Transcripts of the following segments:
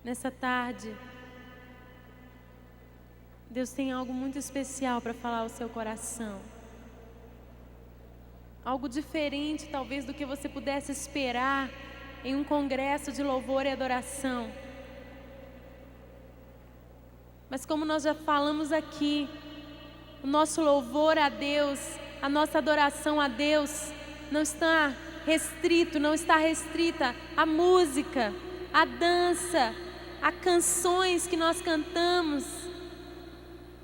Nessa tarde, Deus tem algo muito especial para falar ao seu coração. Algo diferente, talvez, do que você pudesse esperar em um congresso de louvor e adoração. Mas como nós já falamos aqui, o nosso louvor a Deus, a nossa adoração a Deus, não está restrita à música, à dança, a canções que nós cantamos.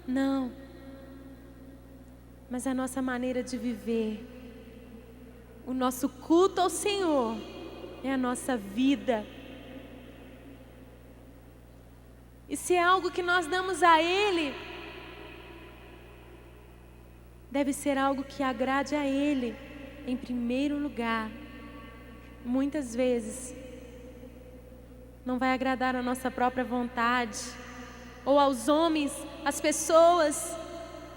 Não. Mas a nossa maneira de viver, o nosso culto ao Senhor, é a nossa vida. E se é algo que nós damos a Ele, deve ser algo que agrade a Ele em primeiro lugar. Muitas vezes não vai agradar a nossa própria vontade, ou aos homens, às pessoas,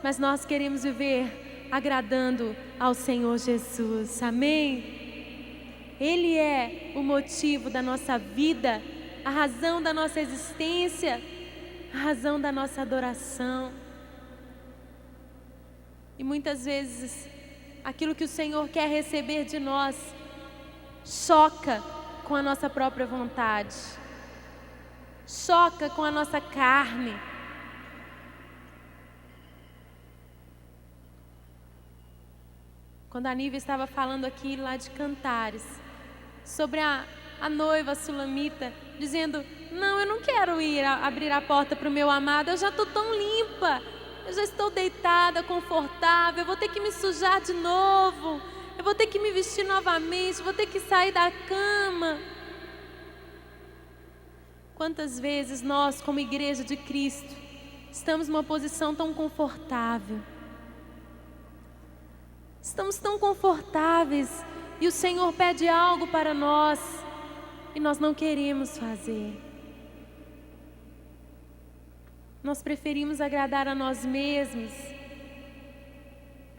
mas nós queremos viver agradando ao Senhor Jesus, amém? Ele é o motivo da nossa vida, a razão da nossa existência, a razão da nossa adoração. E muitas vezes, aquilo que o Senhor quer receber de nós, choca com a nossa própria vontade, choca com a nossa carne. Quando a Nívia estava falando aqui lá de Cantares, sobre a noiva sulamita, dizendo: não, eu não quero ir abrir a porta para o meu amado, eu já estou tão limpa, eu já estou deitada, confortável, eu vou ter que me sujar de novo, eu vou ter que me vestir novamente, vou ter que sair da cama. Quantas vezes nós, como igreja de Cristo, estamos numa posição tão confortável, estamos tão confortáveis, e o Senhor pede algo para nós, e nós não queremos fazer. Nós preferimos agradar a nós mesmos,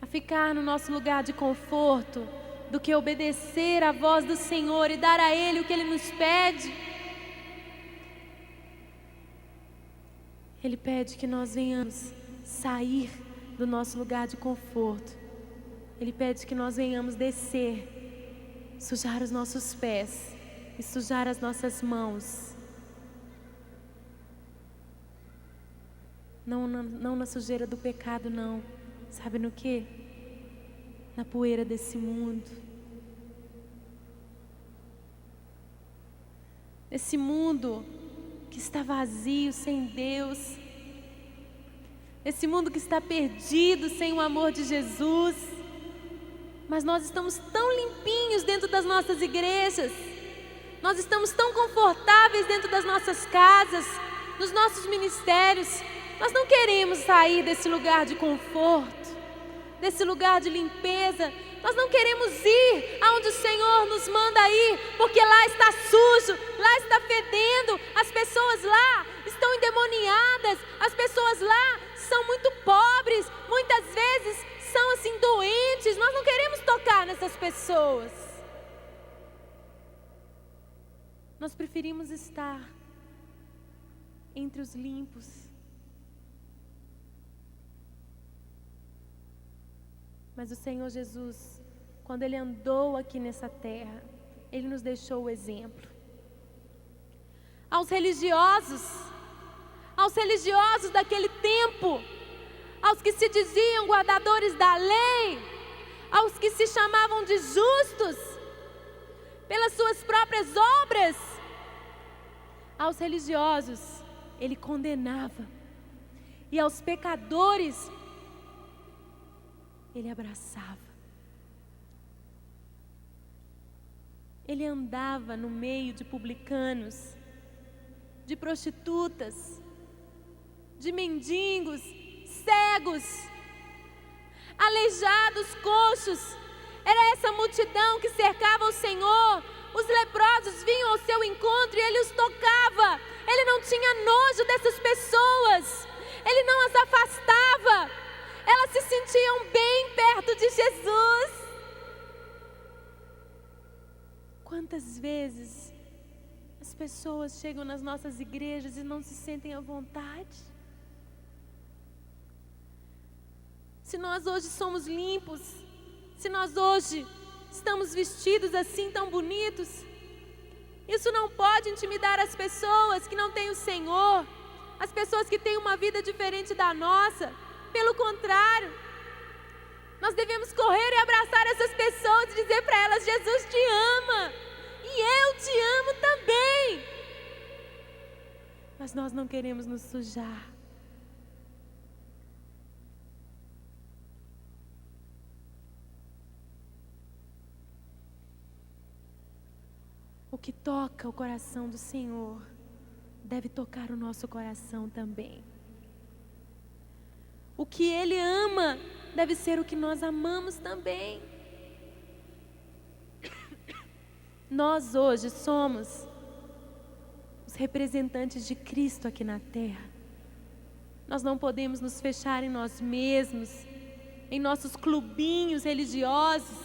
a ficar no nosso lugar de conforto, do que obedecer à voz do Senhor e dar a Ele o que Ele nos pede. Ele pede que nós venhamos sair do nosso lugar de conforto. Ele pede que nós venhamos descer, sujar os nossos pés e sujar as nossas mãos. Não na sujeira do pecado, não. Sabe no quê? Na poeira desse mundo. Esse mundo que está vazio, sem Deus. Esse mundo que está perdido, sem o amor de Jesus. Mas nós estamos tão limpinhos dentro das nossas igrejas. Nós estamos tão confortáveis dentro das nossas casas, nos nossos ministérios. Nós não queremos sair desse lugar de conforto, desse lugar de limpeza. Nós não queremos ir aonde o Senhor nos manda ir, porque lá está sujo, lá está fedendo, as pessoas lá estão endemoniadas, as pessoas lá são muito pobres, muitas vezes são assim doentes. Nós não queremos tocar nessas pessoas. Nós preferimos estar entre os limpos. Mas o Senhor Jesus, quando Ele andou aqui nessa terra, Ele nos deixou o exemplo. Aos religiosos daquele tempo, aos que se diziam guardadores da lei, aos que se chamavam de justos, pelas suas próprias obras, aos religiosos Ele condenava, e aos pecadores Ele abraçava. Ele andava no meio de publicanos, de prostitutas, de mendigos, cegos, aleijados, coxos. Era essa multidão que cercava o Senhor. Os leprosos vinham ao seu encontro e Ele os tocava. Ele não tinha nojo dessas pessoas. Ele não as afastava. Elas se sentiam bem perto de Jesus. Quantas vezes as pessoas chegam nas nossas igrejas e não se sentem à vontade? Se nós hoje somos limpos, se nós hoje estamos vestidos assim tão bonitos, isso não pode intimidar as pessoas que não têm o Senhor, as pessoas que têm uma vida diferente da nossa. Pelo contrário, nós devemos correr e abraçar essas pessoas e dizer para elas: Jesus te ama e eu te amo também. Mas nós não queremos nos sujar. O que toca o coração do Senhor deve tocar o nosso coração também. O que Ele ama deve ser o que nós amamos também. Nós hoje somos os representantes de Cristo aqui na terra. Nós não podemos nos fechar em nós mesmos, em nossos clubinhos religiosos.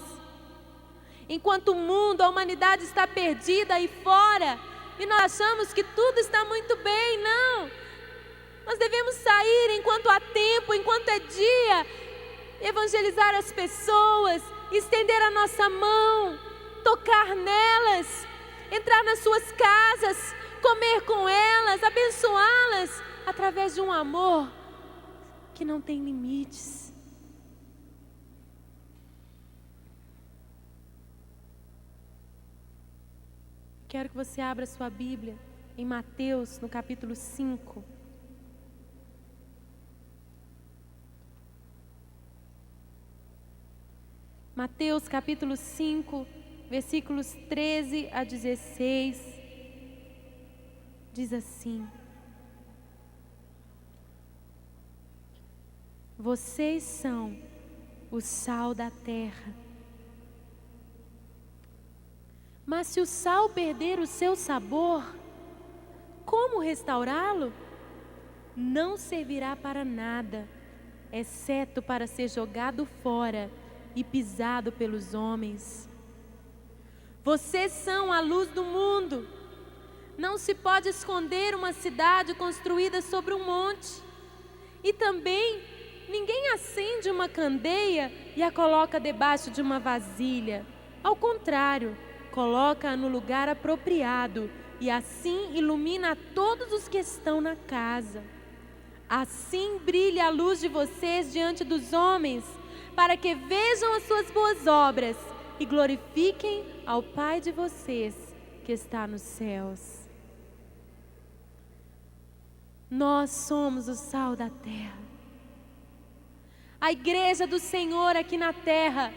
Enquanto o mundo, a humanidade está perdida aí fora, e nós achamos que tudo está muito bem. Não! Nós devemos sair enquanto há tempo, enquanto é dia, evangelizar as pessoas, estender a nossa mão, tocar nelas, entrar nas suas casas, comer com elas, abençoá-las, através de um amor que não tem limites. Quero que você abra sua Bíblia em Mateus, no capítulo 5. Mateus, capítulo 5, versículos 13 a 16. Diz assim: Vocês são o sal da terra. Mas se o sal perder o seu sabor, como restaurá-lo? Não servirá para nada, exceto para ser jogado fora e pisado pelos homens. Vocês são a luz do mundo. Não se pode esconder uma cidade construída sobre um monte. E também, ninguém acende uma candeia e a coloca debaixo de uma vasilha. Ao contrário, coloca-a no lugar apropriado e assim ilumina a todos os que estão na casa. Assim brilha a luz de vocês diante dos homens, para que vejam as suas boas obras e glorifiquem ao Pai de vocês que está nos céus. Nós somos o sal da terra. A igreja do Senhor aqui na terra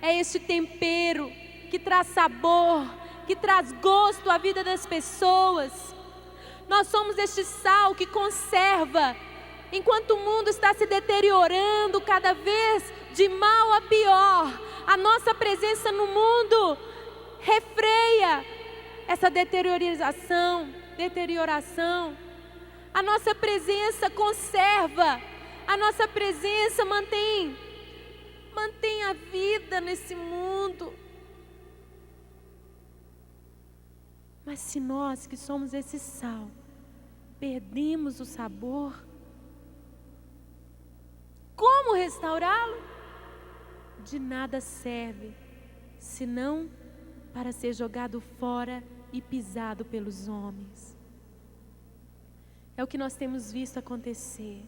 é este tempero que traz sabor, que traz gosto à vida das pessoas. Nós somos este sal que conserva, enquanto o mundo está se deteriorando cada vez de mal a pior. A nossa presença no mundo refreia essa deterioração. A nossa presença conserva, a nossa presença mantém a vida nesse mundo. Mas se nós que somos esse sal, perdemos o sabor, como restaurá-lo? De nada serve, senão para ser jogado fora e pisado pelos homens. É o que nós temos visto acontecer.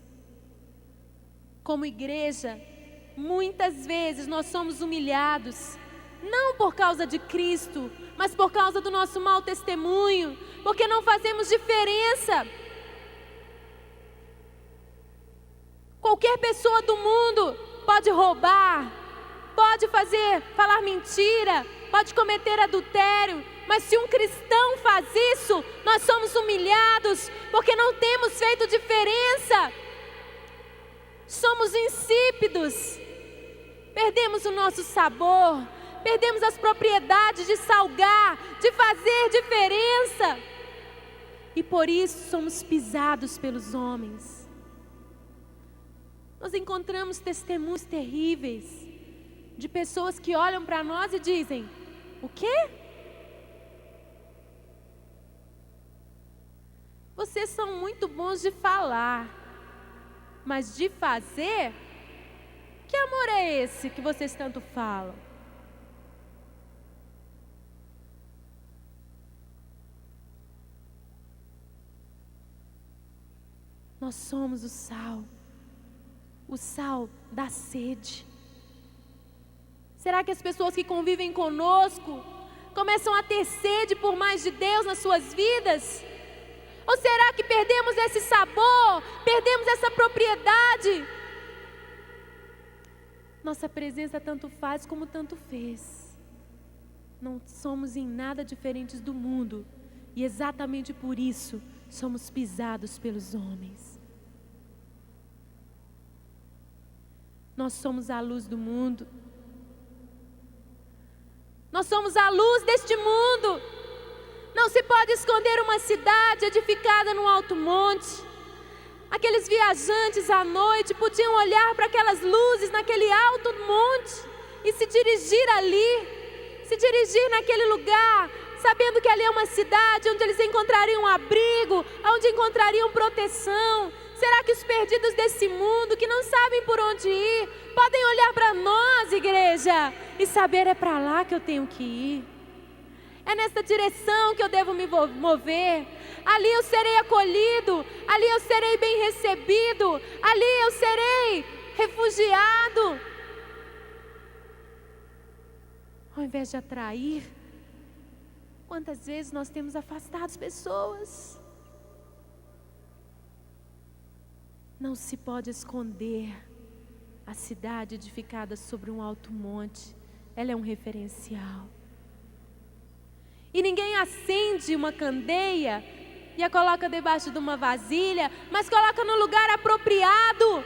Como igreja, muitas vezes nós somos humilhados, não por causa de Cristo, mas por causa do nosso mau testemunho, porque não fazemos diferença. Qualquer pessoa do mundo pode roubar, pode falar mentira, pode cometer adultério, mas se um cristão faz isso, nós somos humilhados, porque não temos feito diferença. Somos insípidos, perdemos o nosso sabor, perdemos as propriedades de salgar, de fazer diferença. E por isso somos pisados pelos homens. Nós encontramos testemunhos terríveis de pessoas que olham para nós e dizem: o quê? vocês são muito bons de falar, mas de fazer, que amor é esse que vocês tanto falam? Nós somos o sal da sede. Será que as pessoas que convivem conosco começam a ter sede por mais de Deus nas suas vidas? Ou será que perdemos esse sabor, perdemos essa propriedade? Nossa presença tanto faz como tanto fez. Não somos em nada diferentes do mundo, e exatamente por isso somos pisados pelos homens. Nós somos a luz do mundo. Nós somos a luz deste mundo. Não se pode esconder uma cidade edificada num alto monte. Aqueles viajantes à noite podiam olhar para aquelas luzes naquele alto monte e se dirigir ali, se dirigir naquele lugar, sabendo que ali é uma cidade onde eles encontrariam abrigo, onde encontrariam proteção. Será que os perdidos desse mundo, que não sabem por onde ir, podem olhar para nós, igreja, e saber: é para lá que eu tenho que ir? É nessa direção que eu devo me mover. Ali eu serei acolhido, ali eu serei bem recebido, ali eu serei refugiado. Ao invés de atrair, quantas vezes nós temos afastado as pessoas? Não se pode esconder a cidade edificada sobre um alto monte. Ela é um referencial. E ninguém acende uma candeia e a coloca debaixo de uma vasilha, mas coloca no lugar apropriado,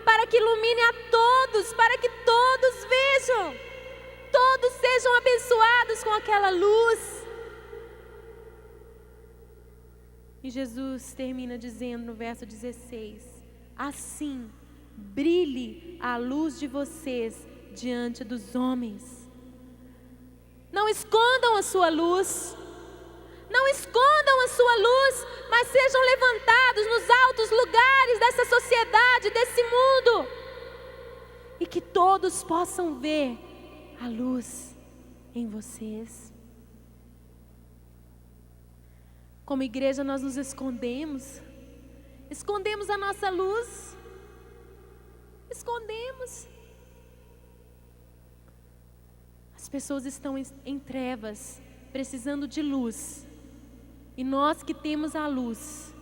para que ilumine a todos, para que todos vejam, todos sejam abençoados com aquela luz. E Jesus termina dizendo no verso 16: assim brilhe a luz de vocês diante dos homens. Não escondam a sua luz, não escondam a sua luz, mas sejam levantados nos altos lugares dessa sociedade, desse mundo, e que todos possam ver a luz em vocês. Como igreja nós nos escondemos a nossa luz, escondemos. As pessoas estão em trevas, precisando de luz. E nós que temos a luz,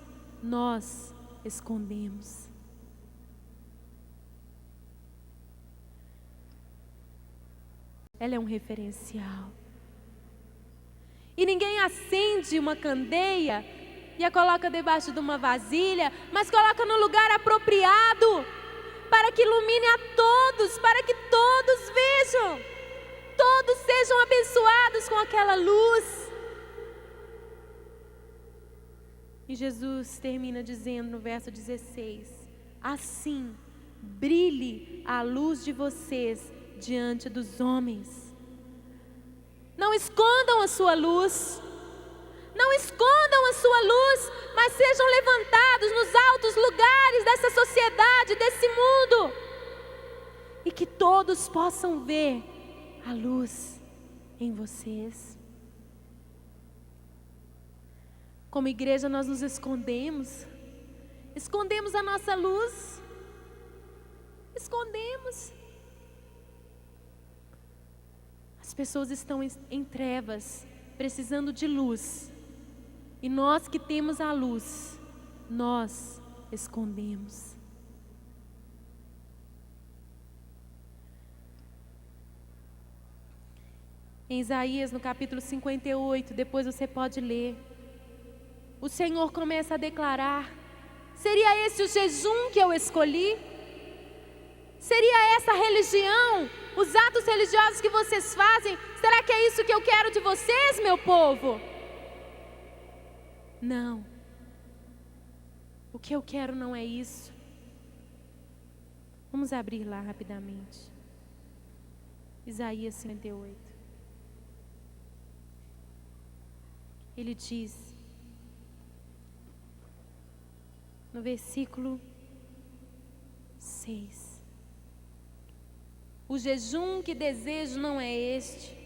nós escondemos. Ela é um referencial. E ninguém acende uma candeia e a coloca debaixo de uma vasilha, mas coloca no lugar apropriado, para que ilumine a todos, para que todos vejam. Todos sejam abençoados com aquela luz. E Jesus termina dizendo no verso 16: assim brilhe a luz de vocês diante dos homens. Não escondam a sua luz, não escondam a sua luz, mas sejam levantados nos altos lugares dessa sociedade, desse mundo, e que todos possam ver a luz em vocês. Como igreja nós nos escondemos a nossa luz, escondemos. As pessoas estão em trevas, precisando de luz, e nós que temos a luz, nós escondemos. Em Isaías, no capítulo 58, depois você pode ler, o Senhor começa a declarar: seria esse o jejum que eu escolhi? Seria essa a religião, os atos religiosos que vocês fazem? Será que é isso que eu quero de vocês, meu povo? Não. O que eu quero não é isso. Vamos abrir lá rapidamente. Isaías 58. Ele diz: no versículo 6. O jejum que desejo não é este.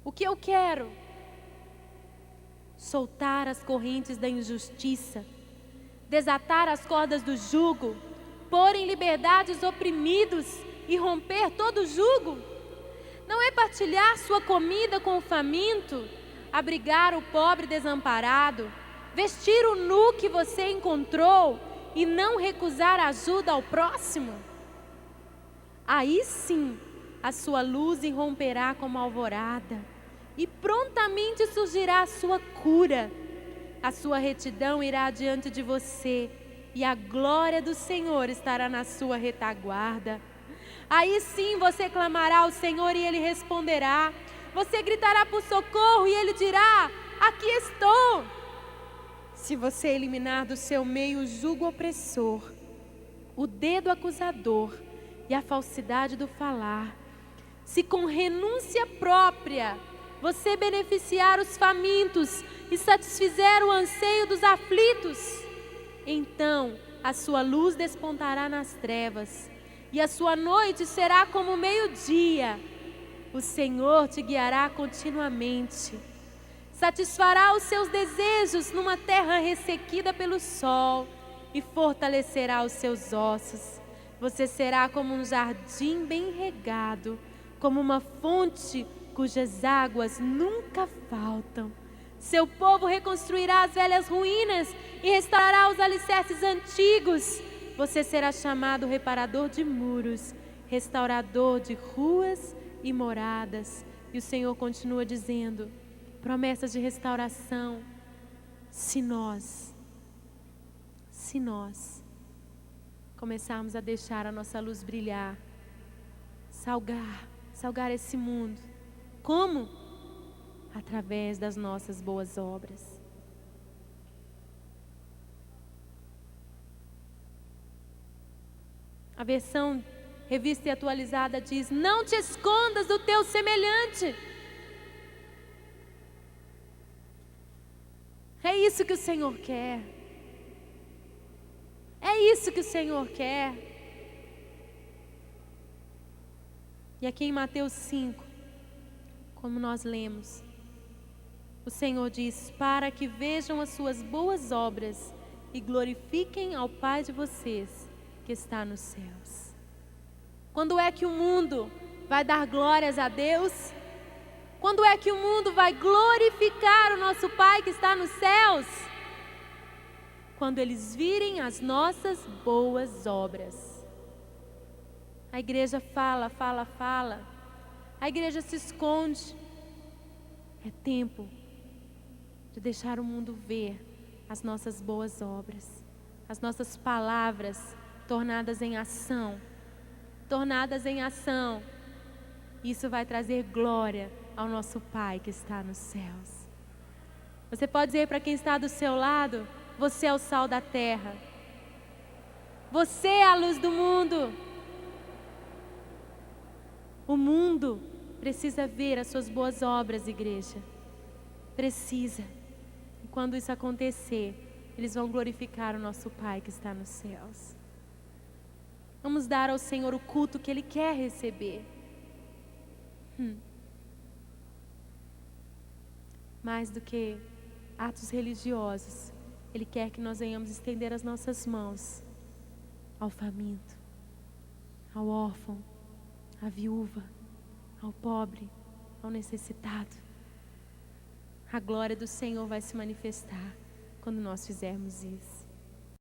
O que eu quero? Soltar as correntes da injustiça, desatar as cordas do jugo, pôr em liberdade os oprimidos e romper todo jugo. Não é partilhar sua comida com o faminto, abrigar o pobre desamparado, vestir o nu que você encontrou e não recusar ajuda ao próximo? Aí sim a sua luz irromperá como alvorada e prontamente surgirá a sua cura. A sua retidão irá diante de você e a glória do Senhor estará na sua retaguarda. Aí sim você clamará ao Senhor e Ele responderá. Você gritará por socorro e Ele dirá: aqui estou. Se você eliminar do seu meio o jugo opressor, o dedo acusador e a falsidade do falar, se com renúncia própria você beneficiar os famintos e satisfizer o anseio dos aflitos, então a sua luz despontará nas trevas e a sua noite será como o meio-dia. O Senhor te guiará continuamente, satisfará os seus desejos numa terra ressequida pelo sol e fortalecerá os seus ossos. Você será como um jardim bem regado, como uma fonte cujas águas nunca faltam. Seu povo reconstruirá as velhas ruínas e restaurará os alicerces antigos. Você será chamado reparador de muros, restaurador de ruas e moradas. E o Senhor continua dizendo, promessas de restauração, se nós começarmos a deixar a nossa luz brilhar, salgar esse mundo. Como? Através das nossas boas obras. A versão revista e atualizada diz: não te escondas do teu semelhante. É isso que o Senhor quer. É isso que o Senhor quer. E aqui em Mateus 5, como nós lemos, o Senhor diz: para que vejam as suas boas obras e glorifiquem ao Pai de vocês que está nos céus. Quando é que o mundo vai dar glórias a Deus? Quando é que o mundo vai glorificar o nosso Pai que está nos céus? Quando eles virem as nossas boas obras. A igreja fala. A igreja se esconde. É tempo de deixar o mundo ver as nossas boas obras, as nossas palavras tornadas em ação. Isso vai trazer glória ao nosso Pai que está nos céus. Você pode dizer para quem está do seu lado: você é o sal da terra. Você é a luz do mundo. O mundo precisa ver as suas boas obras, igreja. Precisa. E quando isso acontecer, eles vão glorificar o nosso Pai que está nos céus. Vamos dar ao Senhor o culto que Ele quer receber. Mais do que atos religiosos, Ele quer que nós venhamos estender as nossas mãos ao faminto, ao órfão, à viúva, ao pobre, ao necessitado. A glória do Senhor vai se manifestar quando nós fizermos isso.